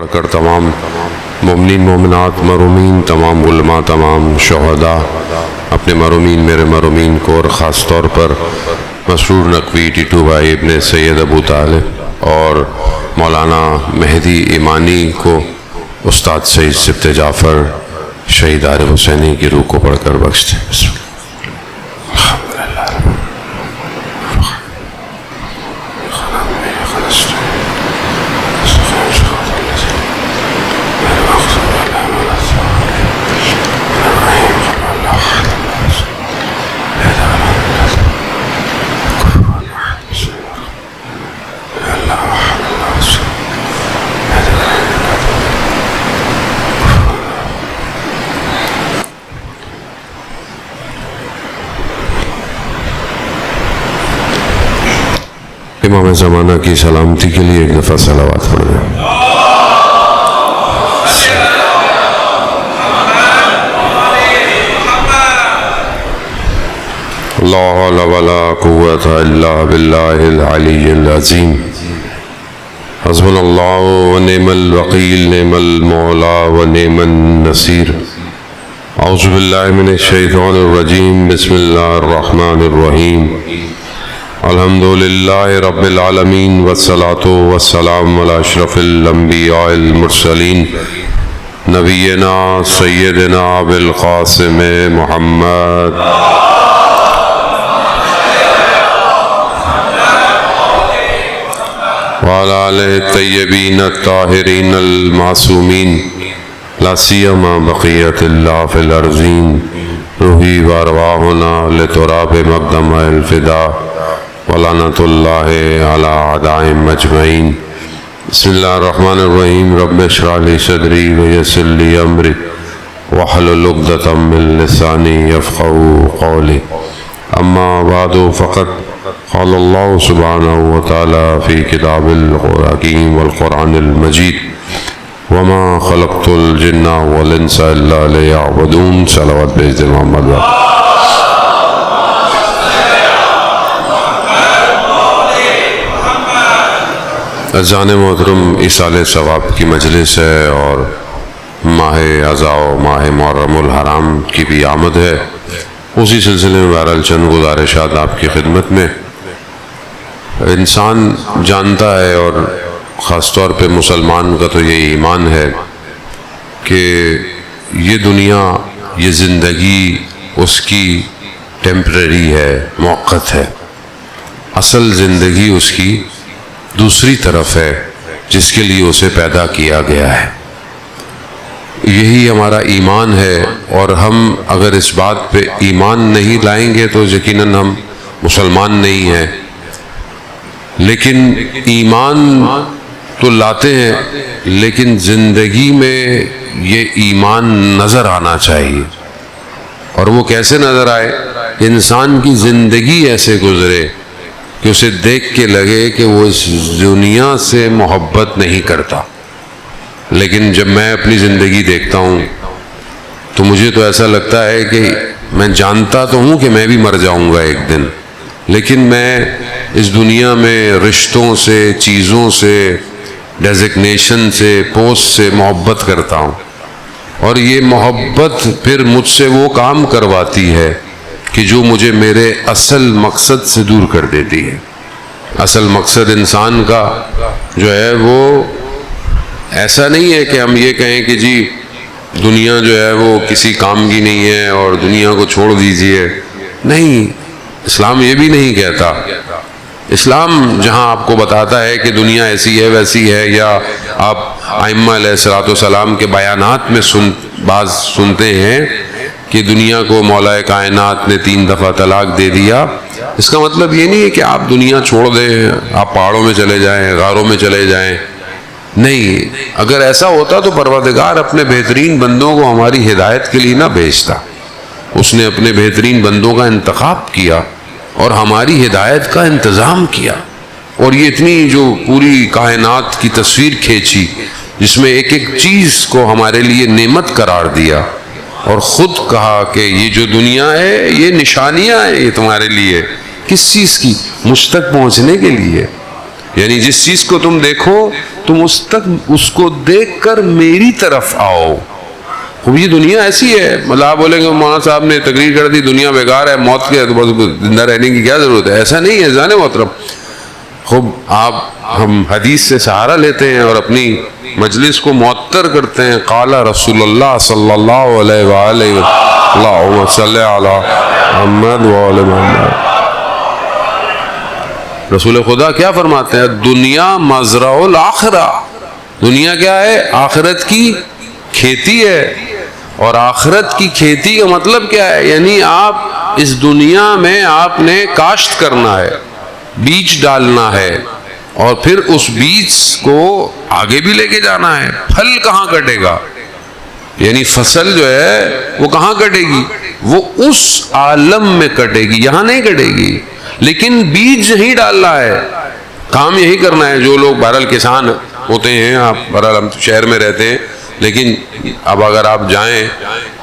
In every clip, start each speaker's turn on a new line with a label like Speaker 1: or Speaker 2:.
Speaker 1: بڑھ کر تمام مومنین مومنات مرحومین، تمام علماء، تمام شہداء، اپنے مرحومین میرے مرحومین کو اور خاص طور پر مسرور نقوی ٹیٹو بھائی ابن سید ابو طالب اور مولانا مہدی ایمانی کو استاد سید سبت جعفر شہید عارف حسینی کی روح کو پڑھ کر بخش دیں۔ بسم اللہ۔ امام زمانہ کی سلامتی کے لیے ایک دفعہ صلوات پڑھ دیں۔ لا حول ولا قوة الا باللہ العلی العظیم، حسبنا اللہ ونعم الوکیل، نعم المولا ونعم النصیر۔ اعوذ باللہ من الشیطان الرجیم، بسم اللہ الرحمن الرحیم۔ الحمدللہ رب العالمین والصلاة والسلام علی اشرف الانبیاء المرسلین، نبینا سیدنا بالقاسم محمد وعلی آلہ الطیبین الطاہرین المعصومین، لا سیما بقیت اللہ فی الارضین، روحی وارواحنا لتراب مقدم الفدا، ولعنۃ اللہ علی اعدائہم اجمعین۔ بسم اللہ الرحمن الرحیم۔ رب اشرح لی صدری ویسر لی امری واحلل عقدۃ من لسانی یفقہوا قولی، اما بعد فقد قال اللہ سبحانہ وتعالی فی کتاب الحکیم والقرآن المجید، وما خلقت الجن والانس الا لیعبدون۔ صلوات بھیج دیں محمد بھائی۔ عزیزان محترم، ایصال ثواب کی مجلس ہے اور ماہ اذا و ماہ محرم الحرام کی بھی آمد ہے۔ اسی سلسلے میں بہرحال چند گزارشات آپ کی خدمت میں۔ انسان جانتا ہے اور خاص طور پہ مسلمان کا تو یہ ایمان ہے کہ یہ دنیا، یہ زندگی اس کی ٹیمپریری ہے، مؤقت ہے۔ اصل زندگی اس کی دوسری طرف ہے جس کے لیے اسے پیدا کیا گیا ہے۔ یہی ہمارا ایمان ہے، اور ہم اگر اس بات پہ ایمان نہیں لائیں گے تو یقیناً ہم مسلمان نہیں ہیں۔ لیکن ایمان تو لاتے ہیں، لیکن زندگی میں یہ ایمان نظر آنا چاہیے۔ اور وہ کیسے نظر آئے؟ کہ انسان کی زندگی ایسے گزرے کہ اسے دیکھ کے لگے کہ وہ اس دنیا سے محبت نہیں کرتا۔ لیکن جب میں اپنی زندگی دیکھتا ہوں تو مجھے تو ایسا لگتا ہے کہ میں جانتا تو ہوں کہ میں بھی مر جاؤں گا ایک دن، لیکن میں اس دنیا میں رشتوں سے، چیزوں سے، ڈیزگنیشن سے، پوسٹ سے محبت کرتا ہوں، اور یہ محبت پھر مجھ سے وہ کام کرواتی ہے کہ جو مجھے میرے اصل مقصد سے دور کر دیتی ہے۔ اصل مقصد انسان کا جو ہے وہ ایسا نہیں ہے کہ ہم یہ کہیں کہ جی دنیا جو ہے وہ کسی کام کی نہیں ہے اور دنیا کو چھوڑ دیجئے۔ نہیں، اسلام یہ بھی نہیں کہتا۔ اسلام جہاں آپ کو بتاتا ہے کہ دنیا ایسی ہے ویسی ہے، یا آپ ائمہ علیہ الصلوۃ والسلام کے بیانات میں بعض سنتے ہیں کہ دنیا کو مولا کائنات نے 3 دفعہ طلاق دے دیا، اس کا مطلب یہ نہیں ہے کہ آپ دنیا چھوڑ دیں، آپ پہاڑوں میں چلے جائیں، غاروں میں چلے جائیں۔ نہیں، اگر ایسا ہوتا تو پروردگار اپنے بہترین بندوں کو ہماری ہدایت کے لیے نہ بھیجتا۔ اس نے اپنے بہترین بندوں کا انتخاب کیا اور ہماری ہدایت کا انتظام کیا، اور یہ اتنی جو پوری کائنات کی تصویر کھینچی جس میں ایک ایک چیز کو ہمارے لیے نعمت قرار دیا، اور خود کہا کہ یہ جو دنیا ہے یہ نشانیاں ہیں یہ تمہارے لیے۔ کس چیز کی؟ مجھ تک پہنچنے کے لیے۔ یعنی جس چیز کو تم دیکھو تم اس کو دیکھ کر میری طرف آؤ. خوب یہ دنیا ایسی ہے. مطلب آپ بولیں گے مولانا صاحب نے تقریر کر دی دنیا بیکار ہے, موت کے تو بس زندہ رہنے کی کیا ضرورت ہے. ایسا نہیں ہے جان محترم. خوب ہم حدیث سے سہارا لیتے ہیں اور اپنی مجلس کو معطر کرتے ہیں. قال رسول اللہ صلی اللہ علیہ وآلہ اللہم صلی علی محمد وآل محمد. رسول خدا کیا فرماتے ہیں؟ دنیا مزرع الآخرہ. دنیا کیا ہے؟ آخرت کی کھیتی ہے. اور آخرت کی کھیتی کا مطلب کیا ہے؟ یعنی آپ اس دنیا میں آپ نے کاشت کرنا ہے, بیج ڈالنا ہے, اور پھر اس بیج کو آگے بھی لے کے جانا ہے. پھل کہاں کٹے گا؟ یعنی فصل جو ہے وہ کہاں کٹے گی؟ وہ اس عالم میں کٹے گی, یہاں نہیں کٹے گی. لیکن بیج نہیں ڈالنا ہے, کام یہی کرنا ہے. جو لوگ بہرحال کسان ہوتے ہیں, آپ بہرحال ہم شہر میں رہتے ہیں, لیکن اب اگر آپ جائیں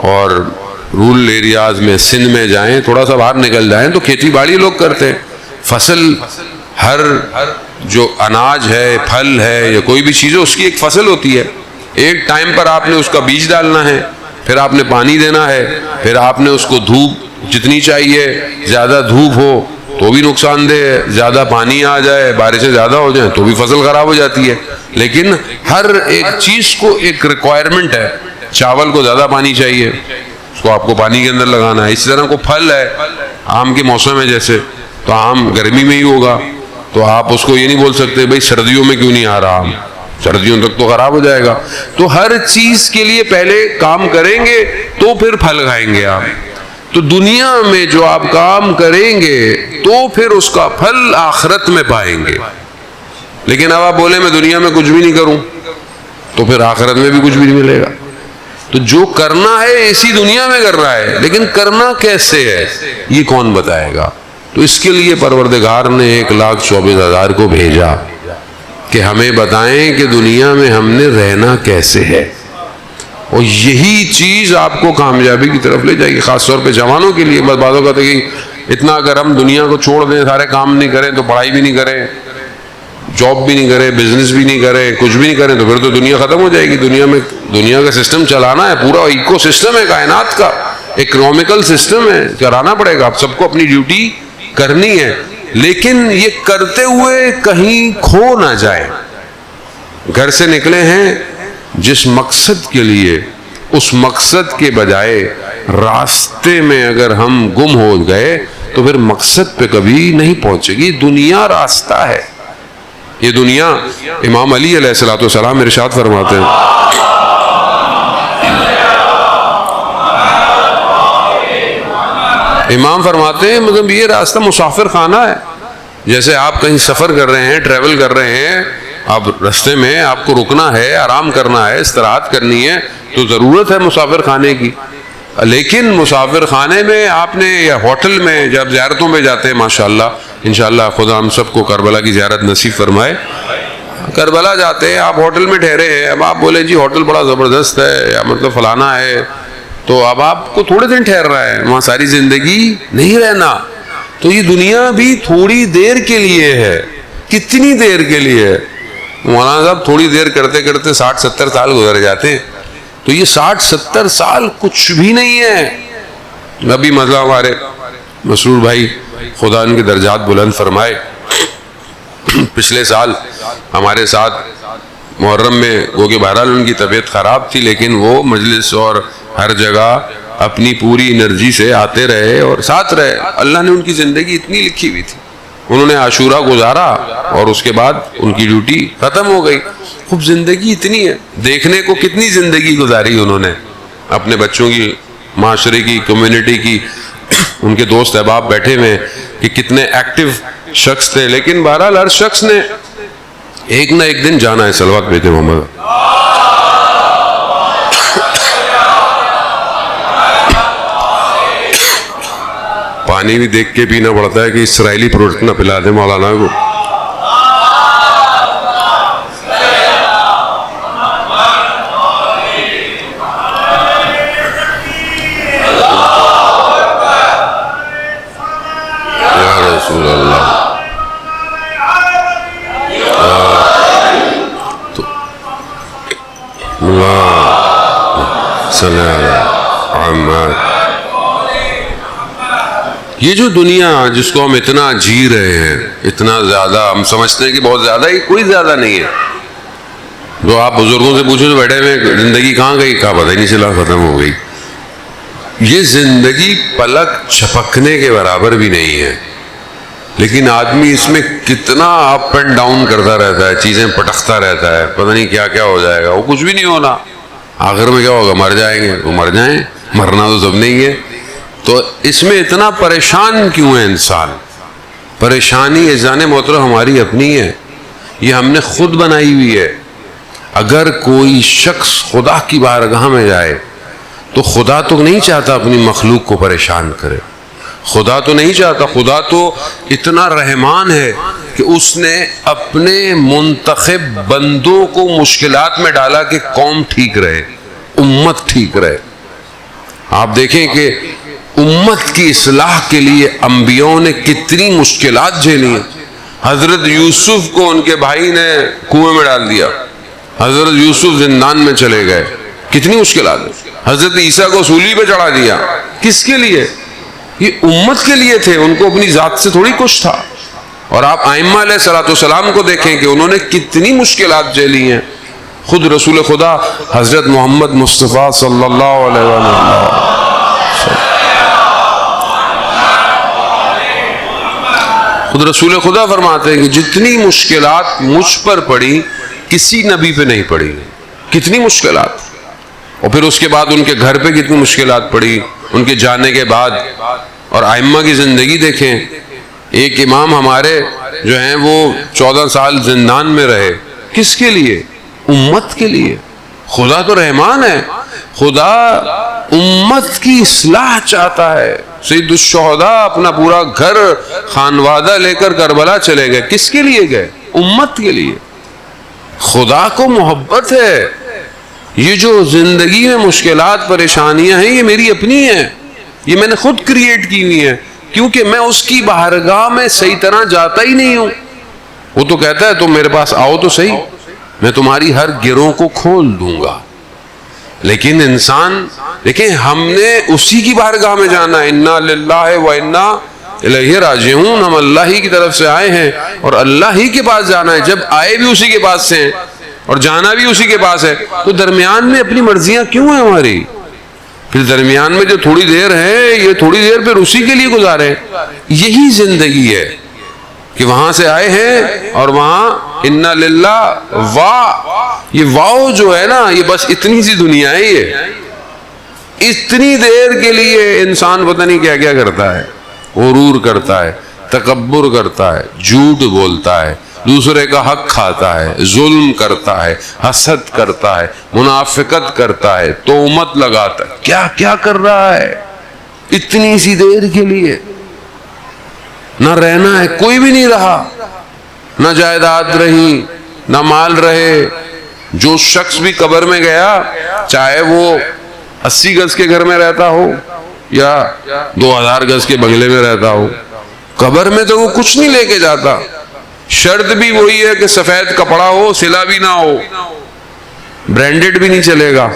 Speaker 1: اور رورل ایریاز میں سندھ میں جائیں, تھوڑا سا باہر نکل جائیں تو کھیتی باڑی لوگ کرتے ہیں. فصل, ہر جو اناج ہے, پھل ہے یا کوئی بھی چیز ہے, اس کی ایک فصل ہوتی ہے. ایک ٹائم پر آپ نے اس کا بیج ڈالنا ہے, پھر آپ نے پانی دینا ہے, پھر آپ نے اس کو دھوپ جتنی چاہیے, زیادہ دھوپ ہو تو بھی نقصان دہ ہے, زیادہ پانی آ جائے, بارشیں زیادہ ہو جائیں تو بھی فصل خراب ہو جاتی ہے. لیکن ہر ایک چیز کو ایک ریکوائرمنٹ ہے. چاول کو زیادہ پانی چاہیے, اس کو آپ کو پانی کے اندر لگانا ہے. اسی طرح کو پھل ہے, آم کے موسم ہے جیسے, تو آم گرمی میں ہی ہوگا, تو آپ اس کو یہ نہیں بول سکتے بھائی سردیوں میں کیوں نہیں آ رہا آم, سردیوں تک تو خراب ہو جائے گا. تو ہر چیز کے لیے پہلے کام کریں گے تو پھر پھل کھائیں گے آپ. تو دنیا میں جو آپ کام کریں گے تو پھر اس کا پھل آخرت میں پائیں گے. لیکن اب آپ بولیں میں دنیا میں کچھ بھی نہیں کروں تو پھر آخرت میں بھی کچھ بھی نہیں ملے گا. تو جو کرنا ہے اسی دنیا میں کر رہا ہے, لیکن کرنا کیسے ہے یہ کون بتائے گا؟ تو اس کے لیے پروردگار نے 1,24,000 کو بھیجا کہ ہمیں بتائیں کہ دنیا میں ہم نے رہنا کیسے ہے. اور یہی چیز آپ کو کامیابی کی طرف لے جائے گی, خاص طور پہ جوانوں کے لیے. بس باتوں کا کہ اتنا اگر ہم دنیا کو چھوڑ دیں, سارے کام نہیں کریں, تو پڑھائی بھی نہیں کریں, جاب بھی نہیں کریں, بزنس بھی نہیں کریں, کچھ بھی نہیں کریں, تو پھر تو دنیا ختم ہو جائے گی. دنیا میں دنیا کا سسٹم چلانا ہے, پورا ایکو سسٹم ہے کائنات کا, اکنومیکل سسٹم ہے, چلانا پڑے گا. آپ سب کو اپنی ڈیوٹی کرنی ہے, لیکن یہ کرتے ہوئے کہیں کھو نہ جائیں. گھر سے نکلے ہیں جس مقصد کے لیے, اس مقصد کے بجائے راستے میں اگر ہم گم ہو گئے تو پھر مقصد پہ کبھی نہیں پہنچے گی. دنیا راستہ ہے. یہ دنیا, امام علی علیہ الصلوۃ والسلام ارشاد فرماتے ہیں, امام فرماتے ہیں مطلب یہ راستہ مسافر خانہ ہے. جیسے آپ کہیں سفر کر رہے ہیں, ٹریول کر رہے ہیں, اب رستے میں آپ کو رکنا ہے, آرام کرنا ہے, استراحت کرنی ہے, تو ضرورت ہے مسافر خانے کی. لیکن مسافر خانے میں آپ نے, یا ہوٹل میں جب زیارتوں پہ جاتے ہیں, ماشاءاللہ انشاءاللہ خدا ہم سب کو کربلا کی زیارت نصیب فرمائے. کربلا جاتے ہیں, آپ ہوٹل میں ٹھہرے ہیں, اب آپ بولے جی ہوٹل بڑا زبردست ہے یا مطلب فلانا ہے, تو اب آپ کو تھوڑے دن ٹھہر رہا ہے, وہاں ساری زندگی نہیں رہنا. تو یہ دنیا بھی تھوڑی دیر کے لیے ہے. کتنی دیر کے لیے ہے مولانا صاحب؟ تھوڑی دیر کرتے کرتے 60-70 سال گزر جاتے ہیں. تو یہ 60-70 سال کچھ بھی نہیں ہے. نبی مطلب ہمارے مسرور بھائی خدا ان کے درجات بلند فرمائے, پچھلے سال ہمارے ساتھ محرم میں, وہ کہ بہرحال ان کی طبیعت خراب تھی, لیکن وہ مجلس اور ہر جگہ اپنی پوری انرجی سے آتے رہے اور ساتھ رہے. اللہ نے ان کی زندگی اتنی لکھی ہوئی تھی, انہوں نے عاشورہ گزارا اور اس کے بعد ان کی ڈیوٹی ختم ہو گئی. خوب زندگی اتنی ہے, دیکھنے کو کتنی زندگی گزاری انہوں نے, اپنے بچوں کی, معاشرے کی, کمیونٹی کی. ان کے دوست احباب بیٹھے ہوئے کہ کتنے ایکٹیو شخص تھے, لیکن بہرحال ہر شخص نے ایک نہ ایک دن جانا ہے. صلوات بھیجیں محمد. پانی بھی دیکھ کے پینا پڑتا ہے کہ اسرائیلی پروڈکٹ نہ پلا دیں مولانا کو. یا رسول اللہ. تو صلی اللہ علیہ وسلم۔ یہ جو دنیا جس کو ہم اتنا جی رہے ہیں، اتنا زیادہ ہم سمجھتے ہیں کہ بہت زیادہ ہی، کوئی زیادہ نہیں ہے۔ جو آپ بزرگوں سے پوچھو تو بیٹھے ہوئے زندگی کہاں گئی، کہا پتہ ہی نہیں چلا، ختم ہو گئی۔ یہ زندگی پلک چھپکنے کے برابر بھی نہیں ہے، لیکن آدمی اس میں کتنا اپ اینڈ ڈاؤن کرتا رہتا ہے، چیزیں پٹکتا رہتا ہے، پتہ نہیں کیا کیا ہو جائے گا، وہ کچھ بھی نہیں ہونا، آخر میں کیا ہوگا، مر جائیں گے۔ وہ مر جائیں، مرنا تو سب نہیں ہے۔ تو اس میں اتنا پریشان کیوں ہے انسان؟ پریشانی اذان محترم ہماری اپنی ہے، یہ ہم نے خود بنائی ہوئی ہے۔ اگر کوئی شخص خدا کی بارگاہ میں جائے تو خدا تو نہیں چاہتا اپنی مخلوق کو پریشان کرے، خدا تو نہیں چاہتا، خدا تو اتنا رحمان ہے کہ اس نے اپنے منتخب بندوں کو مشکلات میں ڈالا کہ قوم ٹھیک رہے، امت ٹھیک رہے۔ آپ دیکھیں کہ امت کی اصلاح کے لیے انبیاء نے کتنی مشکلات جھیلی ہیں۔ حضرت یوسف کو ان کے بھائی نے کنویں میں ڈال دیا، حضرت یوسف زندان میں چلے گئے، کتنی مشکلات ہیں۔ حضرت عیسیٰ کو سولی پہ چڑھا دیا، کس کے لیے؟ یہ امت کے لیے تھے، ان کو اپنی ذات سے تھوڑی کچھ تھا۔ اور آپ ائمہ علیہ الصلوۃ والسلام کو دیکھیں کہ انہوں نے کتنی مشکلات جھیلی ہیں۔ خود رسول خدا حضرت محمد مصطفیٰ صلی اللہ علیہ وسلم، خود رسول خدا فرماتے ہیں کہ جتنی مشکلات مجھ پر پڑی کسی نبی پہ نہیں پڑی، کتنی مشکلات۔ اور پھر اس کے بعد ان کے گھر پہ کتنی مشکلات پڑی ان کے جانے کے بعد۔ اور ائمہ کی زندگی دیکھیں، ایک امام ہمارے جو ہیں وہ 14 سال زندان میں رہے، کس کے لیے؟ امت کے لیے۔ خدا تو رحمان ہے، خدا امت کی اصلاح چاہتا ہے۔ سید الشہداء اپنا پورا گھر خانوادہ لے کر کربلا چلے گئے، کس کے لیے گئے؟ امت کے لیے۔ خدا کو محبت ہے۔ یہ جو زندگی میں مشکلات پریشانیاں ہیں یہ میری اپنی ہیں، یہ میں نے خود کریٹ کی ہوئی ہیں، کیونکہ میں اس کی بارگاہ میں صحیح طرح جاتا ہی نہیں ہوں۔ وہ تو کہتا ہے تم میرے پاس آؤ تو صحیح، میں تمہاری ہر گروہ کو کھول دوں گا۔ لیکن انسان دیکھیں، ہم نے اسی کی بارگاہ میں جانا ہے، انا للہ و انا الیہ راجعون، ہم اللہ ہی کی طرف سے آئے ہیں اور اللہ ہی کے پاس جانا ہے۔ جب آئے بھی اسی کے پاس سے ہیں اور جانا بھی اسی کے پاس ہے، تو درمیان میں اپنی مرضیاں کیوں ہیں ہماری؟ پھر درمیان میں جو تھوڑی دیر ہے، یہ تھوڑی دیر پھر اسی کے لیے گزارے۔ یہی زندگی ہے کہ وہاں سے آئے ہیں اور وہاں انا للہ یہ واؤ جو ہے نا، یہ بس اتنی سی دنیا ہے، یہ اتنی دیر کے لیے انسان پتہ نہیں کیا کیا کرتا ہے، غرور کرتا ہے، تکبر کرتا ہے، جھوٹ بولتا ہے، دوسرے کا حق کھاتا ہے، ظلم کرتا ہے، حسد کرتا ہے، منافقت کرتا ہے، تہمت لگاتا ہے، کیا کیا کر رہا ہے اتنی سی دیر کے لیے۔ نہ رہنا ہے، کوئی بھی نہیں رہا، نہ جائیداد رہی، نہ مال رہے۔ جو شخص بھی قبر میں گیا، چاہے وہ 80 گز کے گھر میں رہتا ہو یا 2000 گز کے بنگلے میں رہتا ہو، قبر میں تو وہ کچھ نہیں لے کے جاتا۔ شرط بھی وہی ہے کہ سفید کپڑا ہو، سلا بھی نہ ہو، برانڈڈ بھی نہیں چلے گا،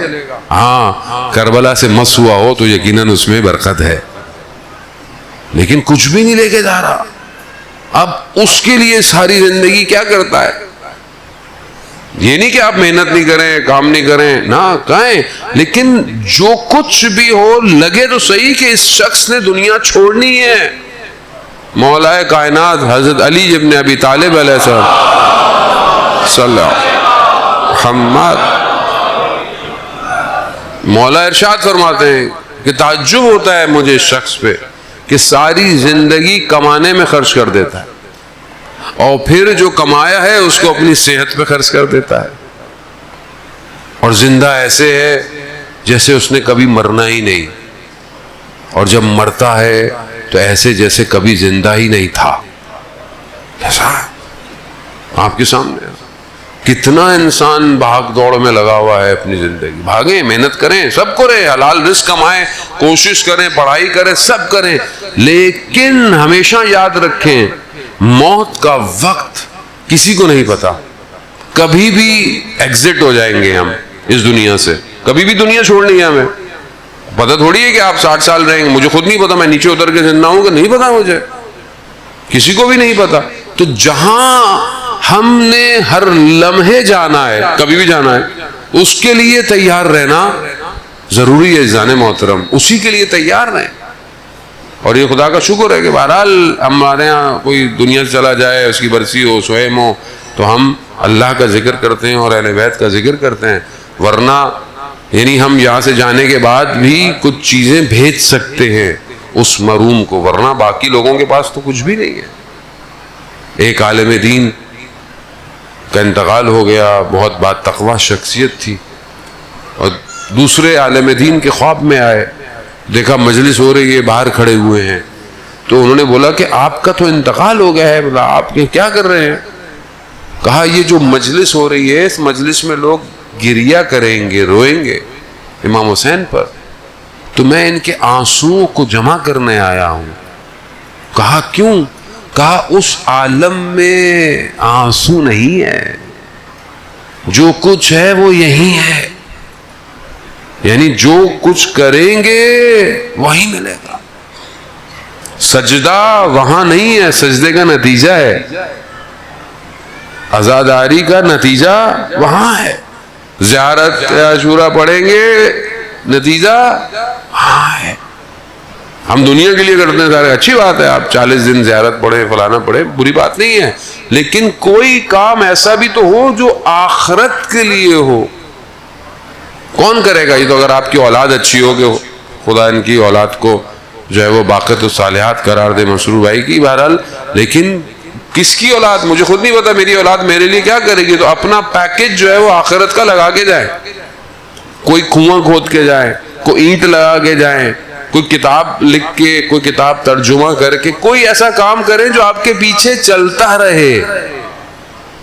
Speaker 1: ہاں کربلا سے مس ہوا ہو تو یقیناً اس میں برکت ہے، لیکن کچھ بھی نہیں لے کے جا رہا۔ اب اس کے لیے ساری زندگی کیا کرتا ہے؟ یہ نہیں کہ آپ محنت نہیں کریں، کام نہیں کریں، نہ کہیں، لیکن جو کچھ بھی ہو لگے تو صحیح کہ اس شخص نے دنیا چھوڑنی ہے۔ مولا کائنات حضرت علی ابن ابی طالب علیہ السلام صلی اللہ محمد، مولا ارشاد فرماتے ہیں کہ تعجب ہوتا ہے مجھے اس شخص پہ کہ ساری زندگی کمانے میں خرچ کر دیتا ہے اور پھر جو کمایا ہے اس کو اپنی صحت پہ خرچ کر دیتا ہے، اور زندہ ایسے ہے جیسے اس نے کبھی مرنا ہی نہیں، اور جب مرتا ہے تو ایسے جیسے کبھی زندہ ہی نہیں تھا۔ کیسا آپ کے سامنے کتنا انسان بھاگ دوڑ میں لگا ہوا ہے اپنی زندگی۔ بھاگیں، محنت کریں، سب کریں، حلال رزق کمائیں، کوشش کریں، پڑھائی کریں، سب کریں، لیکن ہمیشہ یاد رکھیں موت کا وقت کسی کو نہیں پتا، کبھی بھی ایگزٹ ہو جائیں گے ہم اس دنیا سے، کبھی بھی دنیا چھوڑنی ہے ہمیں۔ پتہ تھوڑی ہے کہ آپ 60 سال رہیں گے. مجھے خود نہیں پتا میں نیچے اتر کے زندہ ہوں کہ نہیں پتا, مجھے کسی کو بھی نہیں پتا. تو جہاں ہم نے ہر لمحے جانا ہے, کبھی بھی جانا ہے, اس کے لیے تیار رہنا ضروری ہے عزیزان محترم, اسی کے لیے تیار رہیں. اور یہ خدا کا شکر ہے کہ بہرحال ہمارے ہاں کوئی دنیا سے چلا جائے, اس کی برسی ہو, سوہم ہو, تو ہم اللہ کا ذکر کرتے ہیں اور اہل بیت کا ذکر کرتے ہیں. ورنہ یعنی ہم یہاں سے جانے کے بعد بھی کچھ چیزیں بھیج سکتے ہیں اس مرحوم کو, ورنہ باقی لوگوں کے پاس تو کچھ بھی نہیں ہے. ایک عالم دین کا انتقال ہو گیا, بہت با تقویٰ شخصیت تھی, اور دوسرے عالم دین کے خواب میں آئے, دیکھا مجلس ہو رہی ہے, باہر کھڑے ہوئے ہیں, تو انہوں نے بولا کہ آپ کا تو انتقال ہو گیا ہے, بولا آپ کیا کر رہے ہیں؟ کہا یہ جو مجلس ہو رہی ہے اس مجلس میں لوگ گریہ کریں گے, روئیں گے امام حسین پر, تو میں ان کے آنسوؤں کو جمع کرنے آیا ہوں. کہا کیوں؟ کہا اس عالم میں آنسو نہیں ہے, جو کچھ ہے وہ یہی ہے, یعنی جو کچھ کریں گے وہی ملے گا. سجدہ وہاں نہیں ہے, سجدے کا نتیجہ ہے, عزاداری کا نتیجہ وہاں ہے. زیارت عاشورہ پڑھیں گے, نتیجہ وہاں ہے. ہم دنیا کے لیے کرتے ہیں سارے, اچھی بات ہے, آپ 40 دن زیارت پڑھیں, فلانا پڑھیں, بری بات نہیں ہے, لیکن کوئی کام ایسا بھی تو ہو جو آخرت کے لیے ہو. کون کرے گا یہ؟ تو اگر آپ کی اولاد اچھی ہو کہ خدا ان کی اولاد کو جو ہے وہ باقیت و صالحات قرار دے, مسرور بھائی کی بہرحال, لیکن کس کی اولاد مجھے خود نہیں پتا, میری اولاد میرے لیے کیا کرے گی. تو اپنا پیکج جو ہے وہ آخرت کا لگا کے جائیں, کوئی کنواں کھود کے جائیں, کوئی اینٹ لگا کے جائیں, کوئی کتاب لکھ کے, کوئی کتاب ترجمہ کر کے, کوئی ایسا کام کریں جو آپ کے پیچھے چلتا رہے.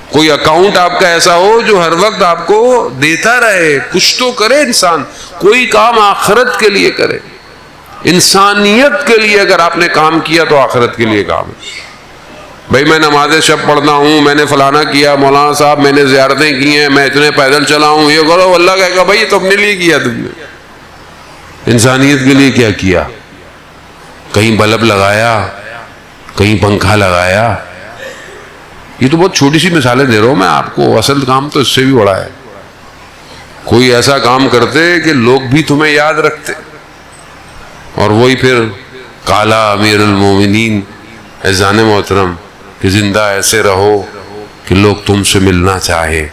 Speaker 1: کوئی اکاؤنٹ آپ کا ایسا ہو جو ہر وقت آپ کو دیتا رہے. کچھ تو کرے انسان, کوئی کام آخرت کے لیے کرے, انسانیت کے لیے. اگر آپ نے کام کیا تو آخرت کے لیے کام ہے. بھائی میں نماز شب پڑھتا ہوں, میں نے فلانا کیا, مولانا صاحب میں نے زیارتیں کی ہیں, میں اتنے پیدل چلا ہوں, یہ کرو, اللہ کہے گا بھائی یہ تو اپنے لیے کیا تم نے, انسانیت کے لیے کیا کیا؟ کہیں بلب لگایا, کہیں پنکھا لگایا. یہ تو بہت چھوٹی سی مثالیں دے رہا ہوں میں آپ کو, اصل کام تو اس سے بھی بڑا ہے. کوئی ایسا کام کرتے کہ لوگ بھی تمہیں یاد رکھتے, اور وہی پھر کالا امیر المومنین عزیزان محترم کہ زندہ ایسے رہو کہ لوگ تم سے ملنا چاہے,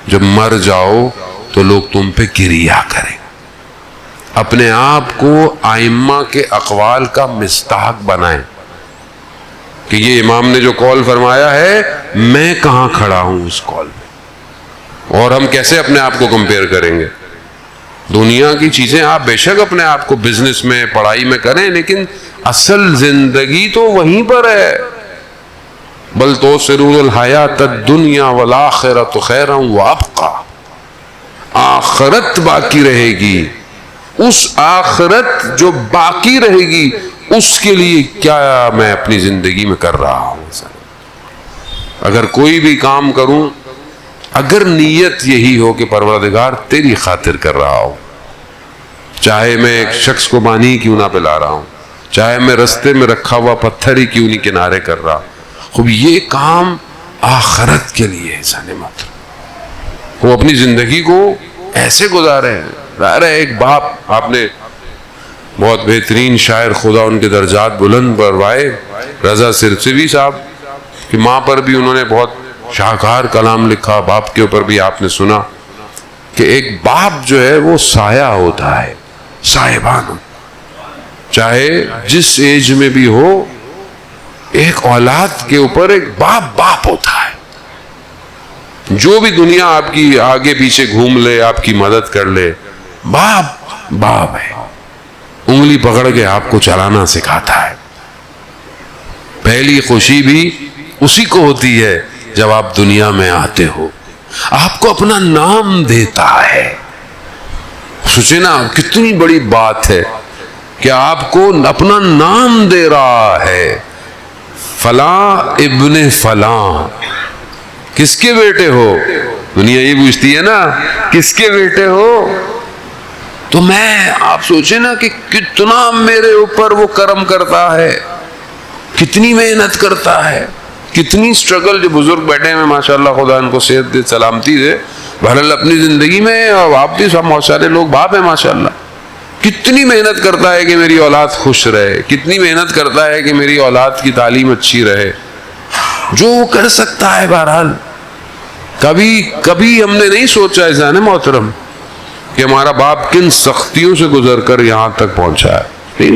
Speaker 1: جب مر جاؤ تو لوگ تم پہ گریہ کریں. اپنے آپ کو ائمہ کے اقوال کا مصداق بنائیں کہ یہ امام نے جو قول فرمایا ہے میں کہاں کھڑا ہوں اس قول میں. اور ہم کیسے اپنے آپ کو کمپیئر کریں گے؟ دنیا کی چیزیں آپ بے شک اپنے آپ کو بزنس میں, پڑھائی میں کریں, لیکن اصل زندگی تو وہیں پر ہے. بل تؤثرون الحیات الدنیا والآخرۃ خیر وابقیٰ, آخرت باقی رہے گی. اس آخرت جو باقی رہے گی اس کے لیے کیا میں اپنی زندگی میں کر رہا ہوں. اگر کوئی بھی کام کروں, اگر نیت یہی ہو کہ پروردگار تیری خاطر کر رہا ہوں, چاہے میں ایک شخص کو پانی کیوں نہ پلا رہا ہوں, چاہے میں رستے میں رکھا ہوا پتھر ہی کیوں نہیں کنارے کر رہا, خوب یہ کام آخرت کے لیے ہے. سانے مات وہ اپنی زندگی کو ایسے گزارے ہیں. ایک باپ, آپ نے بہت بہترین شاعر, خدا ان کے درجات بلند بروائے, رضا سرسوی صاحب کی ماں پر بھی انہوں نے بہت شاہکار کلام لکھا. باپ کے اوپر بھی آپ نے سنا کہ ایک باپ جو ہے وہ سایہ ہوتا ہے, صاحبان, چاہے جس ایج میں بھی ہو, ایک اولاد کے اوپر ایک باپ ہوتا ہے. جو بھی دنیا آپ کی آگے پیچھے گھوم لے, آپ کی مدد کر لے, باپ ہے, انگلی پکڑ کے آپ کو چلانا سکھاتا ہے. پہلی خوشی بھی اسی کو ہوتی ہے جب آپ دنیا میں آتے ہو, آپ کو اپنا نام دیتا ہے. سوچے نا کتنی بڑی بات ہے کہ آپ کو اپنا نام دے رہا ہے, فلاں ابن فلاں. کس کے بیٹے ہو؟ دنیا یہ پوچھتی ہے نا, کس کے بیٹے ہو؟ تو میں آپ سوچیں نا کہ کتنا میرے اوپر وہ کرم کرتا ہے، کتنی محنت کرتا ہے، کتنی سٹرگل. جو بزرگ بیٹھے ہیں ماشاءاللہ، خدا ان کو صحت دے، سلامتی دے، بہرحال اپنی زندگی میں، اور آپ بھی سب بہت سارے لوگ باپ ہیں ماشاءاللہ، کتنی محنت کرتا ہے کہ میری اولاد خوش رہے، کتنی محنت کرتا ہے کہ میری اولاد کی تعلیم اچھی رہے، جو وہ کر سکتا ہے. بہرحال کبھی ہم نے نہیں سوچا ایسا نا محترم کہ ہمارا باپ کن سختیوں سے گزر کر یہاں تک پہنچا ہے.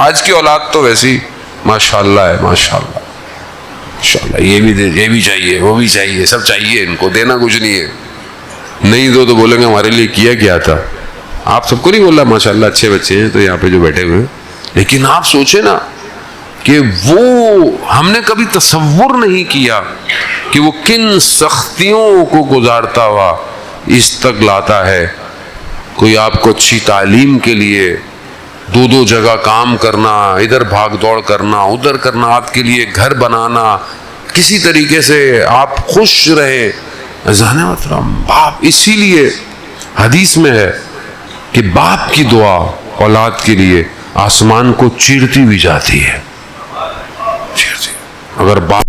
Speaker 1: آج کی اولاد تو ویسی ماشاءاللہ ہے، ماشاءاللہ ماشاءاللہ، یہ بھی چاہیے، وہ بھی چاہیے، سب چاہیے، ان کو دینا کچھ نہیں ہے. نہیں دو تو بولیں گے ہمارے لیے کیا تھا. آپ سب کو نہیں بول رہا، ماشاءاللہ اچھے بچے ہیں تو یہاں پہ جو بیٹھے ہوئے ہیں، لیکن آپ سوچیں نا کہ وہ ہم نے کبھی تصور نہیں کیا کہ وہ کن سختیوں کو گزارتا ہوا اس تک لاتا ہے. کوئی آپ کو اچھی تعلیم کے لیے دو جگہ کام کرنا، ادھر بھاگ دوڑ کرنا، ادھر کرنا، آپ کے لیے گھر بنانا، کسی طریقے سے آپ خوش رہے. ذہن محترم باپ، اسی لیے حدیث میں ہے کہ باپ کی دعا اولاد کے لیے آسمان کو چیرتی بھی جاتی ہے. اگر باپ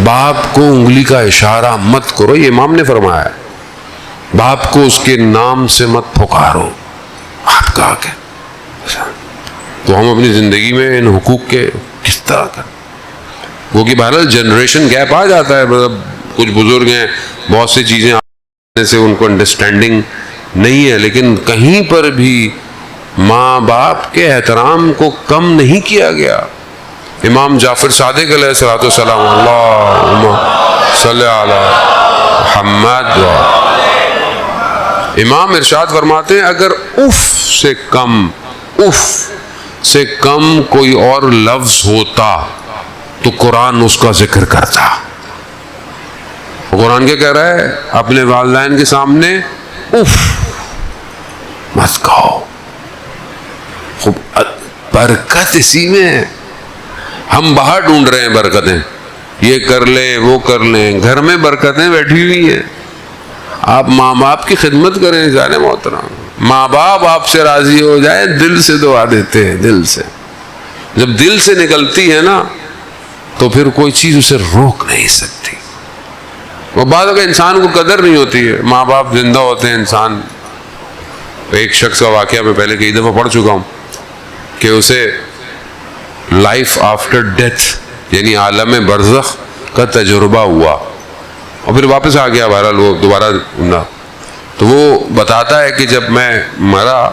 Speaker 1: باپ کو انگلی کا اشارہ مت کرو، یہ امام نے فرمایا ہے. باپ کو اس کے نام سے مت پکارو. آپ کا حق ہے. تو ہم اپنی زندگی میں ان حقوق کے کس طرح کریں؟ وہ کہ بہرحال جنریشن گیپ آ جاتا ہے. مطلب کچھ بزرگ ہیں، بہت سی چیزیں آنے سے ان کو انڈرسٹینڈنگ نہیں ہے، لیکن کہیں پر بھی ماں باپ کے احترام کو کم نہیں کیا گیا. امام جعفر صادق علیہ الصلوۃ والسلام، اللہم صلی علی محمد، امام ارشاد فرماتے ہیں اگر اف سے کم کوئی اور لفظ ہوتا تو قرآن اس کا ذکر کرتا. قرآن کیا کہہ رہا ہے؟ اپنے والدین کے سامنے اف مت کہو. برکت اسی میں ہے. ہم باہر ڈھونڈ رہے ہیں برکتیں، یہ کر لیں وہ کر لیں، گھر میں برکتیں بیٹھی ہوئی ہیں. آپ ماں باپ کی خدمت کریں. جانے محترم، ماں باپ آپ سے راضی ہو جائے، دل سے دعا دیتے ہیں، دل سے. جب دل سے نکلتی ہے نا تو پھر کوئی چیز اسے روک نہیں سکتی. وہ بعد اگر انسان کو قدر نہیں ہوتی ہے، ماں باپ زندہ ہوتے ہیں، انسان. ایک شخص کا واقعہ میں پہلے کئی دفعہ پڑھ چکا ہوں کہ اسے لائف آفٹر ڈیتھ یعنی عالم برزخ کا تجربہ ہوا اور پھر واپس آ گیا. بہرحال وہ دوبارہ نہ، تو وہ بتاتا ہے کہ جب میں مرا،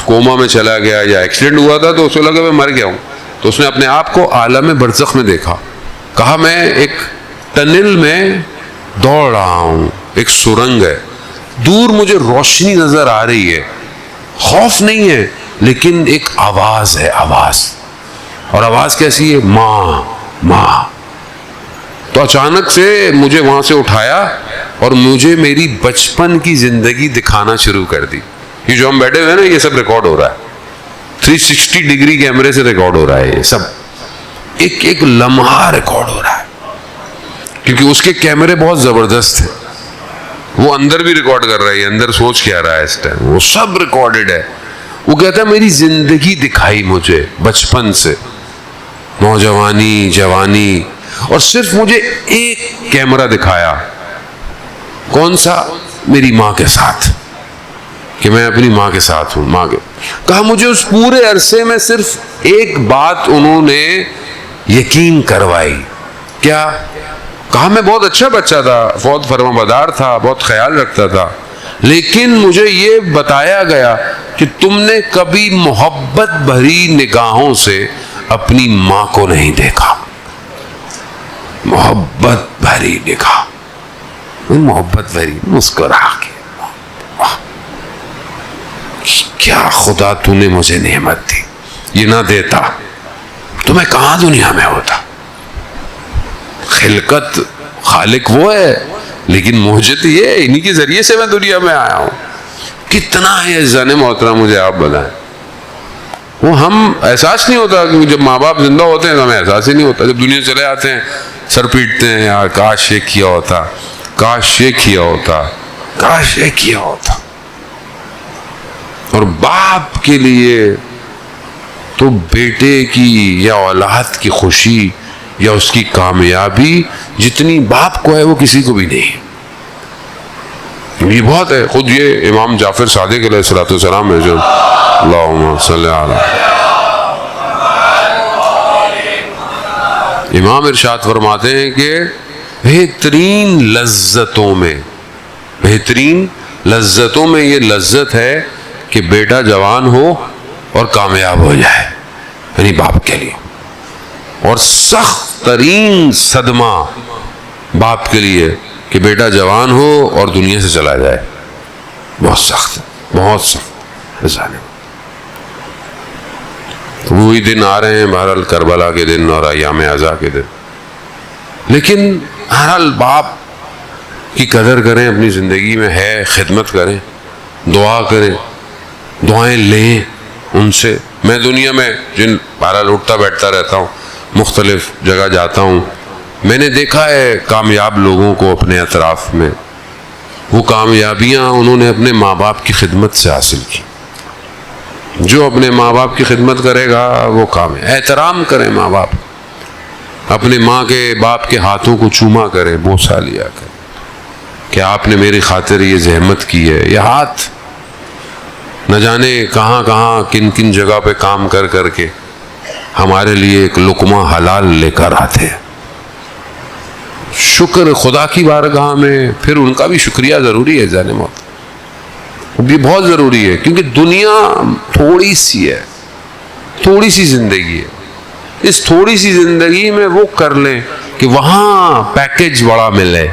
Speaker 1: کوما میں چلا گیا یا ایکسیڈنٹ ہوا تھا، تو اسے لگا میں مر گیا ہوں. تو اس نے اپنے آپ کو عالم برزخ میں دیکھا. کہا میں ایک ٹنل میں دوڑ رہا ہوں، ایک سرنگ ہے، دور مجھے روشنی نظر آ رہی ہے، خوف نہیں ہے لیکن ایک آواز ہے، آواز. اور آواز کیسی ہے؟ ماں ماں. تو اچانک سے مجھے وہاں سے اٹھایا اور مجھے میری بچپن کی زندگی دکھانا شروع کر دی. یہ جو ہم بیٹھے ہوئے ہیں نا، یہ سب ریکارڈ ہو رہا ہے، 360 ڈگری کیمرے سے ریکارڈ ہو رہا ہے. یہ سب ایک ایک لمحہ ریکارڈ ہو رہا ہے، کیونکہ اس کے کیمرے بہت زبردست ہیں. وہ اندر بھی ریکارڈ کر رہا ہے، اندر سوچ کیا رہا ہے اس ٹائم، وہ سب ریکارڈڈ ہے. وہ کہتا ہے میری زندگی دکھائی مجھے بچپن سے، نوجوانی، جوانی، اور صرف مجھے ایک کیمرہ دکھایا، کون سا؟ میری ماں کے ساتھ، کہ میں اپنی ماں کے ساتھ ہوں، ماں کے کہا مجھے اس پورے عرصے میں صرف ایک بات انہوں نے یقین کروائی، کیا؟ کہا میں بہت اچھا بچہ تھا، بہت فرما بردار تھا، بہت خیال رکھتا تھا، لیکن مجھے یہ بتایا گیا کہ تم نے کبھی محبت بھری نگاہوں سے اپنی ماں کو نہیں دیکھا۔ محبت بھری نگاہ، محبت بھری، مسکرا کے، کیا خدا تو نے مجھے نعمت دی، یہ نہ دیتا تو میں کہاں دنیا میں ہوتا۔ خلقت خالق وہ ہے، لیکن موجد یہ ہے، انہی کے ذریعے سے میں دنیا میں آیا ہوں۔ کتنا ہے عزیزان محترم، مجھے آپ بتائیں۔ وہ ہم احساس نہیں ہوتا کہ جب ماں باپ زندہ ہوتے ہیں تو ہمیں احساس ہی نہیں ہوتا، جب دنیا چلے آتے ہیں سر پیٹتے ہیں، یار کاش یہ کیا ہوتا، کاش یہ کیا ہوتا، کاش یہ کیا ہوتا۔ اور باپ کے لیے تو بیٹے کی یا اولاد کی خوشی یا اس کی کامیابی جتنی باپ کو ہے وہ کسی کو بھی نہیں، یہ بہت ہے۔ خود یہ امام جعفر صادق علیہ الصلوۃ والسلام ہے جو اللہم صلی علی، امام ارشاد فرماتے ہیں کہ بہترین لذتوں میں یہ لذت ہے کہ بیٹا جوان ہو اور کامیاب ہو جائے، یعنی باپ کے لیے، اور سخت ترین صدمہ باپ کے لیے کہ بیٹا جوان ہو اور دنیا سے چلا جائے، بہت سخت، بہت سخت۔ وہی دن آ رہے ہیں بہرحال، کربلا کے دن اور ایام عزا کے دن، لیکن بہرحال باپ کی قدر کریں، اپنی زندگی میں ہے، خدمت کریں، دعا کریں، دعائیں لیں ان سے۔ میں دنیا میں جن بہرحال اٹھتا بیٹھتا رہتا ہوں، مختلف جگہ جاتا ہوں، میں نے دیکھا ہے کامیاب لوگوں کو اپنے اطراف میں، وہ کامیابیاں انہوں نے اپنے ماں باپ کی خدمت سے حاصل کی۔ جو اپنے ماں باپ کی خدمت کرے گا وہ کامیاب۔ احترام کریں ماں باپ، اپنے ماں کے باپ کے ہاتھوں کو چوما کریں، بوسہ لیا کریں کہ آپ نے میری خاطر یہ زحمت کی ہے۔ یہ ہاتھ نہ جانے کہاں کہاں کن کن جگہ پہ کام کر کر کے ہمارے لیے ایک لقمہ حلال لے کر آتے ہیں۔ شکر خدا کی بارگاہ میں، پھر ان کا بھی شکریہ ضروری ہے جانے موت، بھی بہت ضروری ہے، کیونکہ دنیا تھوڑی سی ہے، تھوڑی سی زندگی ہے۔ اس تھوڑی سی زندگی میں وہ کر لیں کہ وہاں پیکج بڑا ملے،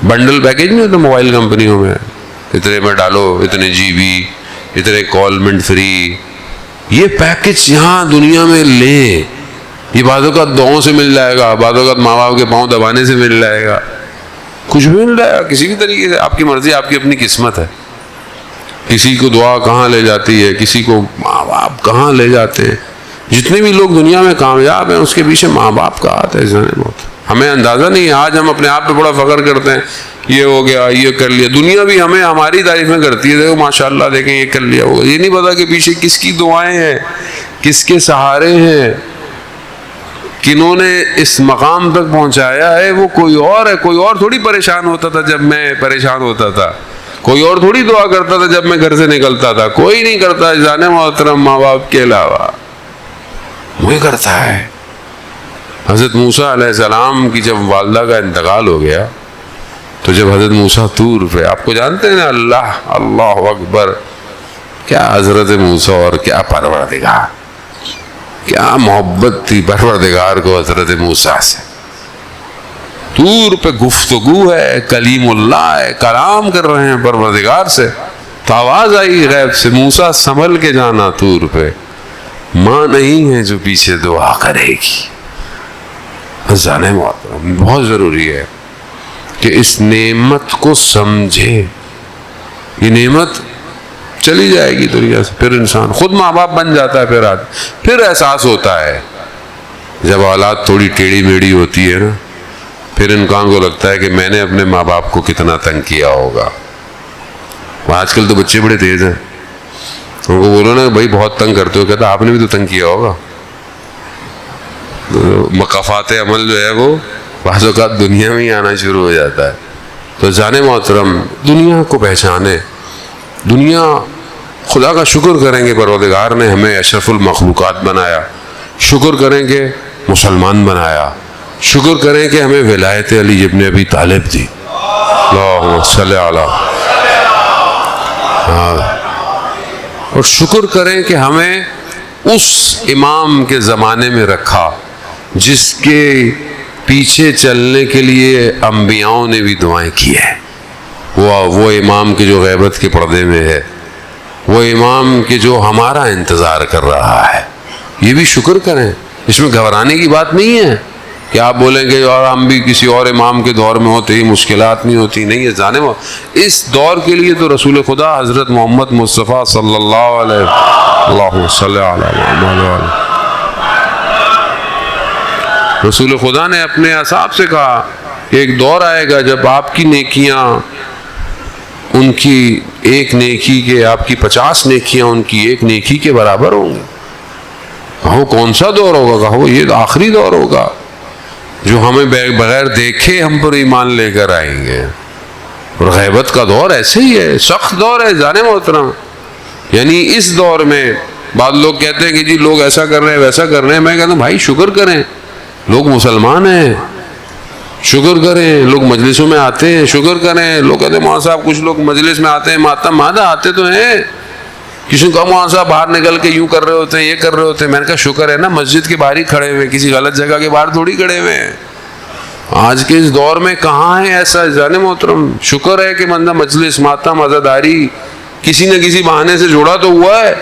Speaker 1: بنڈل پیکج نہیں ہوتا موبائل کمپنیوں میں، اتنے میں ڈالو اتنے جی بی، اتنے کال منٹ فری، یہ پیکج یہاں دنیا میں لیں۔ یہ بعض اوقات دعاؤں سے مل جائے گا، بعض اوقات ماں باپ کے پاؤں دبانے سے مل جائے گا، کچھ بھی مل جائے گا کسی بھی طریقے سے، آپ کی مرضی، آپ کی اپنی قسمت ہے۔ کسی کو دعا کہاں لے جاتی ہے، کسی کو ماں باپ کہاں لے جاتے ہیں۔ جتنے بھی لوگ دنیا میں کامیاب ہیں اس کے پیچھے ماں باپ کا ہاتھ ہے جانے موت۔ ہمیں اندازہ نہیں ہے، آج ہم اپنے آپ پہ بڑا فخر کرتے ہیں، یہ ہو گیا، یہ کر لیا، دنیا بھی ہمیں ہماری تعریفیں کرتی ہے، دیکھو ماشاءاللہ دیکھیں یہ کر لیا ہوگا، یہ نہیں پتا کہ پیچھے کس کی دعائیں ہیں، کس کے سہارے ہیں، کنہوں نے اس مقام تک پہنچایا ہے۔ وہ کوئی اور ہے، کوئی اور تھوڑی پریشان ہوتا تھا جب میں پریشان ہوتا تھا، کوئی اور تھوڑی دعا کرتا تھا جب میں گھر سے نکلتا تھا، کوئی نہیں کرتا جانے محترم ماں باپ کے علاوہ، وہی کرتا ہے۔ حضرت موسیٰ علیہ السلام کی جب والدہ کا انتقال ہو گیا تو جب حضرت موسیٰ طور پہ، آپ کو جانتے ہیں نا، اللہ اکبر، کیا حضرت موسیٰ اور کیا پروردگار، کیا محبت تھی پروردگار کو حضرت موسیٰ سے۔ طور پہ گفتگو ہے، کلیم اللہ ہے، کلام کر رہے ہیں پروردگار سے، تو آواز آئی غیب سے، موسیٰ سنبھل کے جانا طور پہ، ماں نہیں ہے جو پیچھے دعا کرے گی۔ جانے محترم، بہت ضروری ہے کہ اس نعمت کو سمجھے۔ یہ نعمت چلی جائے گی دنیا سے، پھر انسان خود ماں باپ بن جاتا ہے، پھر احساس ہوتا ہے جب اولاد تھوڑی ٹیڑھی میڑھی ہوتی ہے نا، پھر انسان کو لگتا ہے کہ میں نے اپنے ماں باپ کو کتنا تنگ کیا ہوگا۔ آج کل تو بچے بڑے تیز ہیں، ان کو بولو نا بھائی بہت تنگ کرتے ہو، کہتا آپ نے بھی تو تنگ کیا ہوگا، مقافات عمل جو ہے وہ بعض اوقات دنیا میں ہی آنا شروع ہو جاتا ہے. تو جانے محترم دنیا کو پہچانے, دنیا خدا کا شکر کریں گے پروردگار نے ہمیں اشرف المخلوقات بنایا, شکر کریں کہ مسلمان بنایا, شکر کریں کہ ہمیں ولایت علی ابن ابی طالب دی. اللہم صلی علی, اور شکر کریں کہ ہمیں اس امام کے زمانے میں رکھا جس کے پیچھے چلنے کے لیے انبیاؤں نے بھی دعائیں کی ہیں. وہ امام کے جو غیبت کے پردے میں ہے, وہ امام کے جو ہمارا انتظار کر رہا ہے, یہ بھی شکر کریں. اس میں گھبرانے کی بات نہیں ہے کہ آپ بولیں گے اور ہم بھی کسی اور امام کے دور میں ہوتے ہی مشکلات نہیں ہوتی. نہیں ہے, جانے اس دور کے لیے تو رسول خدا حضرت محمد مصطفیٰ صلی اللہ علیہ اللہ صلی علی محمد, رسول خدا نے اپنے اصحاب سے کہا کہ ایک دور آئے گا جب آپ کی نیکیاں ان کی ایک نیکی کے, آپ کی 50 نیکیاں ان کی ایک نیکی کے برابر ہوں گی. کہو کون سا دور ہوگا؟ کہو یہ آخری دور ہوگا جو ہمیں بغیر دیکھے ہم پر ایمان لے کر آئیں گے. اور غیبت کا دور ایسے ہی ہے, سخت دور ہے جانے محترم. یعنی اس دور میں بعض لوگ کہتے ہیں کہ جی لوگ ایسا کر رہے ہیں ویسا کر رہے ہیں. میں کہتا ہوں بھائی شکر کریں, لوگ مسلمان ہیں, شکر کریں. لوگ مجلسوں میں آتے ہیں, شکر کریں. لوگ کہتے ہیں مولانا صاحب کچھ لوگ مجلس میں آتے ہیں ماتم مادہ آتے تو ہیں, کسی کو مولانا صاحب باہر نکل کے یوں کر رہے ہوتے ہیں, یہ کر رہے ہوتے ہیں. میں نے کہا شکر ہے نا, مسجد کے باہر ہی کھڑے ہوئے, کسی غلط جگہ کے باہر تھوڑی کھڑے ہوئے ہیں. آج کے اس دور میں کہاں ہے ایسا جانے محترم. شکر ہے کہ بندہ مجلس ماتم عزاداری کسی نہ کسی بہانے سے جڑا تو ہوا ہے.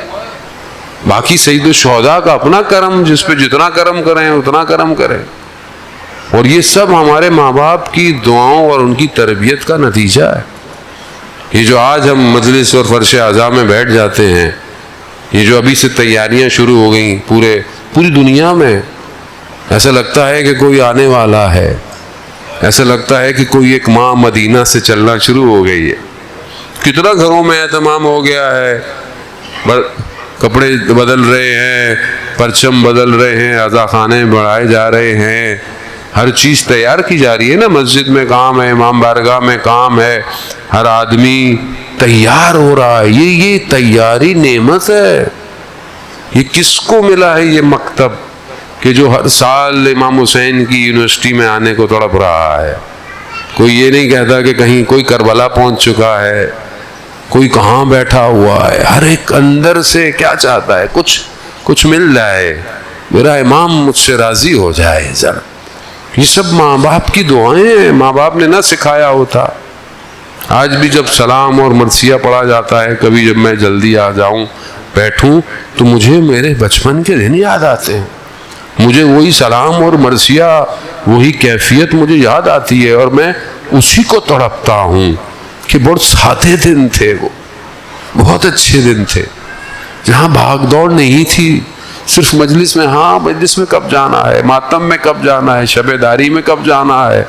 Speaker 1: باقی سید الشہداء کا اپنا کرم, جس پہ جتنا کرم کریں اتنا کرم کریں. اور یہ سب ہمارے ماں باپ کی دعاؤں اور ان کی تربیت کا نتیجہ ہے. یہ جو آج ہم مجلس اور فرش اعضاء میں بیٹھ جاتے ہیں, یہ جو ابھی سے تیاریاں شروع ہو گئیں پوری دنیا میں, ایسا لگتا ہے کہ کوئی آنے والا ہے, ایسا لگتا ہے کہ کوئی ایک ماہ مدینہ سے چلنا شروع ہو گئی ہے. کتنا گھروں میں اہتمام ہو گیا ہے, کپڑے بدل رہے ہیں, پرچم بدل رہے ہیں, عزا خانے بڑھائے جا رہے ہیں, ہر چیز تیار کی جا رہی ہے نا. مسجد میں کام ہے, امام بارگاہ میں کام ہے, ہر آدمی تیار ہو رہا ہے. یہ تیاری نعمت ہے. یہ کس کو ملا ہے یہ مکتب کہ جو ہر سال امام حسین کی یونیورسٹی میں آنے کو تڑپ رہا ہے. کوئی یہ نہیں کہتا کہ کہیں کوئی کربلا پہنچ چکا ہے, کوئی کہاں بیٹھا ہوا ہے. ہر ایک اندر سے کیا چاہتا ہے, کچھ مل جائے, میرا امام مجھ سے راضی ہو جائے ذرا. یہ سب ماں باپ کی دعائیں ہیں. ماں باپ نے نہ سکھایا ہوتا. آج بھی جب سلام اور مرثیہ پڑھا جاتا ہے, کبھی جب میں جلدی آ جاؤں بیٹھوں تو مجھے میرے بچپن کے دن یاد آتے ہیں. مجھے وہی سلام اور مرثیہ, وہی کیفیت مجھے یاد آتی ہے, اور میں اسی کو تڑپتا ہوں کہ بہت سادے دن تھے, وہ بہت اچھے دن تھے جہاں بھاگ دوڑ نہیں تھی. صرف مجلس میں, ہاں مجلس میں کب جانا ہے, ماتم میں کب جانا ہے, شب داری میں کب جانا ہے,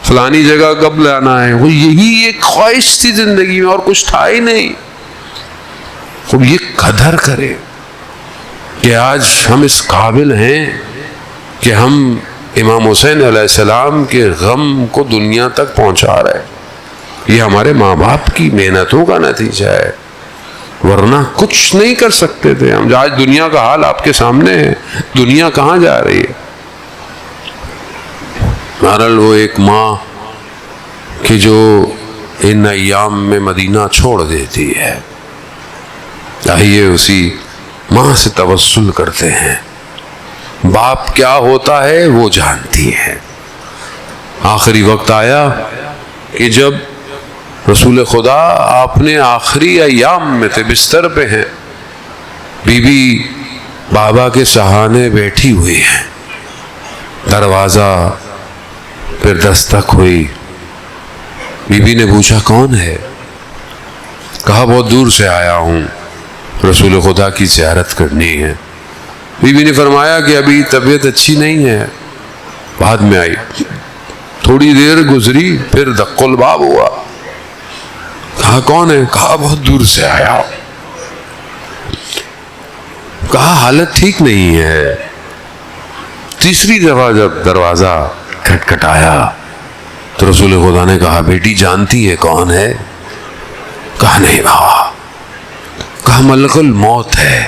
Speaker 1: فلانی جگہ کب جانا ہے. وہ یہی ایک خواہش تھی زندگی میں, اور کچھ تھا ہی نہیں. خوب یہ قدر کرے کہ آج ہم اس قابل ہیں کہ ہم امام حسین علیہ السلام کے غم کو دنیا تک پہنچا رہے ہیں. یہ ہمارے ماں باپ کی محنتوں کا نتیجہ ہے, ورنہ کچھ نہیں کر سکتے تھے ہم. آج دنیا کا حال آپ کے سامنے ہے, دنیا کہاں جا رہی ہے. بہرحال وہ ایک ماں کہ جو ان ایام میں مدینہ چھوڑ دیتی ہے, آئیے اسی ماں سے توسل کرتے ہیں. باپ کیا ہوتا ہے وہ جانتی ہے. آخری وقت آیا کہ جب رسول خدا آپ نے آخری ایام میں تھے, بستر پہ ہیں, بی بی بابا کے سہانے بیٹھی ہوئی ہیں. دروازہ پھر دستک ہوئی. بی بی نے پوچھا کون ہے؟ کہا بہت دور سے آیا ہوں, رسول خدا کی زیارت کرنی ہے. بی بی نے فرمایا کہ ابھی طبیعت اچھی نہیں ہے, بعد میں آئی. تھوڑی دیر گزری, پھر دق الباب ہوا. کہا کون ہے؟ کہا بہت دور سے آیا. کہا حالت ٹھیک نہیں ہے, تیسری دفعہ جب دروازہ کھٹکھٹایا تو رسول خدا نے کہا بیٹی جانتی ہے کون ہے؟ کہا نہیں بابا۔ کہا ملک الموت ہے،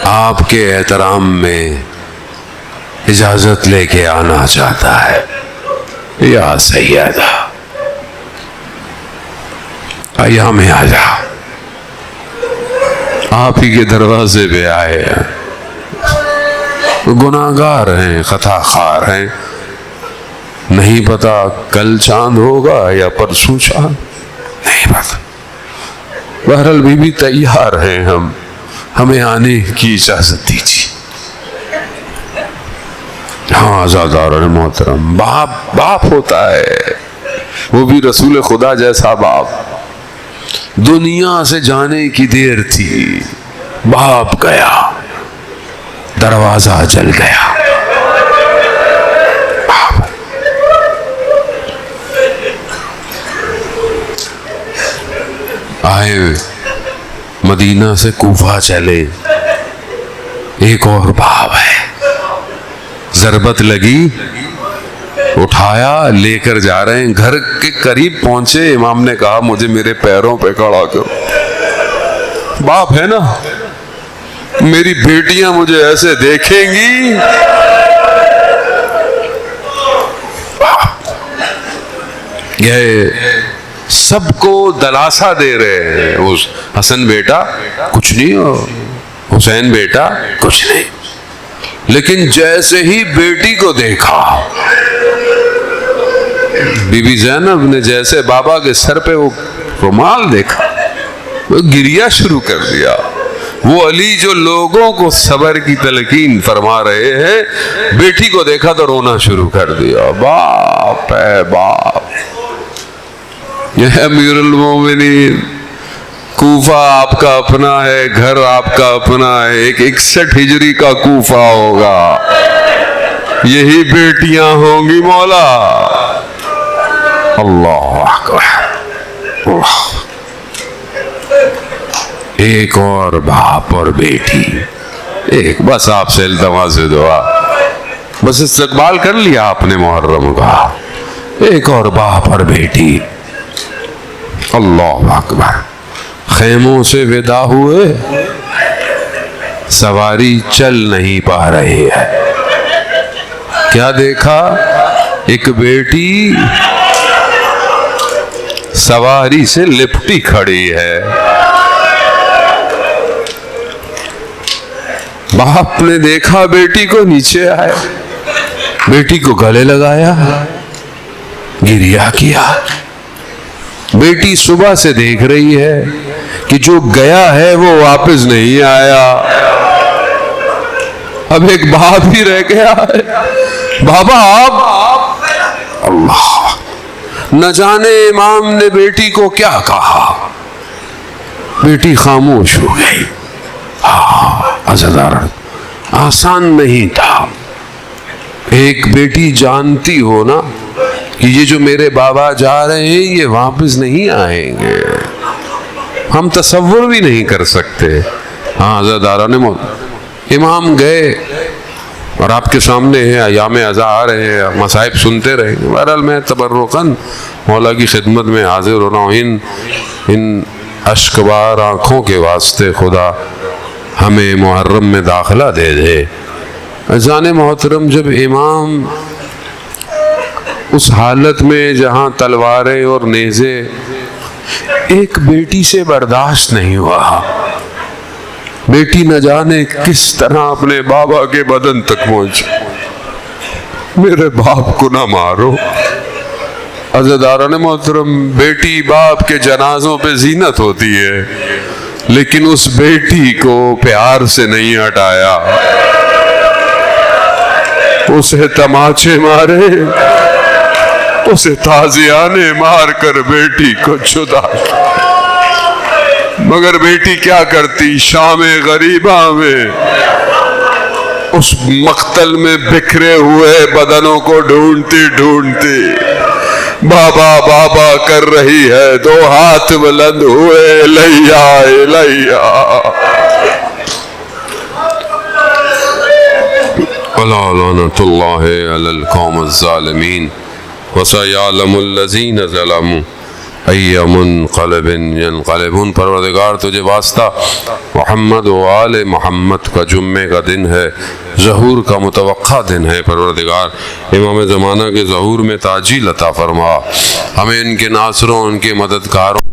Speaker 1: آپ کے احترام میں اجازت لے کے آنا چاہتا ہے۔ یا سیدہ ایام آ جا، آپ ہی کے دروازے پہ آئے ہیں، گناہگار ہیں، خطا خار ہیں، نہیں پتا کل چاند ہوگا یا پرسوں چاند، نہیں پتا۔ بہرحال بی بی تیار ہیں، ہمیں آنے کی اجازت دیجیے۔ ہاں عزیزان محترم، باپ ہوتا ہے، وہ بھی رسول خدا جیسا باپ۔ دنیا سے جانے کی دیر تھی، باپ گیا، دروازہ جل گیا۔ آئے مدینہ سے کوفہ چلے، ایک اور باپ ہے، ضربت لگی، اٹھایا، لے کر جا رہے ہیں، گھر کے قریب پہنچے، امام نے کہا مجھے میرے پیروں پہ کھڑا کرو۔ باپ ہے نا، میری بیٹیاں مجھے ایسے دیکھیں گی۔ یہ سب کو دلاسا دے رہے ہیں، حسن بیٹا کچھ نہیں ہو، حسین بیٹا کچھ نہیں، لیکن جیسے ہی بیٹی کو دیکھا، بی بی زینب نے جیسے بابا کے سر پہ وہ رومال دیکھا، وہ گریا شروع کر دیا۔ وہ علی جو لوگوں کو صبر کی تلقین فرما رہے ہیں، بیٹی کو دیکھا تو رونا شروع کر دیا۔ باپ ہے باپ، یہ امیر المومنین، کوفہ آپ کا اپنا ہے، گھر آپ کا اپنا ہے، ایک 61 ہجری کا کوفہ ہوگا، یہی بیٹیاں ہوں گی مولا۔ اللہ اکبر، اللہ۔ ایک اور باپ اور بیٹی، ایک بس آپ سے التماس دعا، بس استقبال کر لیا آپ نے محرم کا، ایک اور باپ اور بیٹی۔ اللہ اکبر۔ خیموں سے ودا ہوئے، سواری چل نہیں پا رہی ہے، کیا دیکھا؟ ایک بیٹی سواری سے لپٹی کھڑی ہے۔ باپ نے دیکھا بیٹی کو، نیچے آئے، بیٹی کو گلے لگایا، گریا کیا۔ بیٹی صبح سے دیکھ رہی ہے کہ جو گیا ہے وہ واپس نہیں آیا، اب ایک باپ ہی رہ گیا ہے۔ بابا آپ، اللہ، نہ جانے امام نے بیٹی کو کیا کہا، بیٹی خاموش ہو گئی۔ عزیزان، آسان نہیں تھا۔ ایک بیٹی جانتی ہو نا کہ یہ جو میرے بابا جا رہے ہیں یہ واپس نہیں آئیں گے، ہم تصور بھی نہیں کر سکتے۔ ہاں عزیزان، امام گئے اور آپ کے سامنے ہیں، ایام ازا آ رہے ہیں، مصائب سنتے رہیں گے۔ بہرحال میں تبرکاً مولا کی خدمت میں حاضر ہو رہا ہوں، ان اشکبار آنکھوں کے واسطے خدا ہمیں محرم میں داخلہ دے دے۔ عزیزان محترم، جب امام اس حالت میں جہاں تلواریں اور نیزے، ایک بیٹی سے برداشت نہیں ہوا، بیٹی نہ جانے کس طرح اپنے بابا کے بدن تک پہنچ، میرے باپ کو نہ مارو۔ عزیزان محترم، بیٹی باپ کے جنازوں پہ زینت ہوتی ہے، لیکن اس بیٹی کو پیار سے نہیں ہٹایا، اسے تماچے مارے، اسے تازیانے مار کر بیٹی کو جدا کیا۔ مگر بیٹی کیا کرتی؟ شام غریبہ میں اس مقتل میں بکھرے ہوئے بدنوں کو ڈھونڈتی ڈھونڈتی بابا بابا کر رہی ہے، دو ہاتھ بلند ہوئے، لیا لیا۔ ولا لعنة الله على القوم الظالمين وسيعلم الذين ظلموا أي منقلب ينقلبون۔ پروردگار تجھے واسطہ محمد و آل محمد کا جمعے کا دن ہے، ظہور کا متوقع دن ہے۔ پروردگار امام زمانہ کے ظہور میں تعجیل عطا فرما، ہمیں ان کے ناصروں، ان کے مددگاروں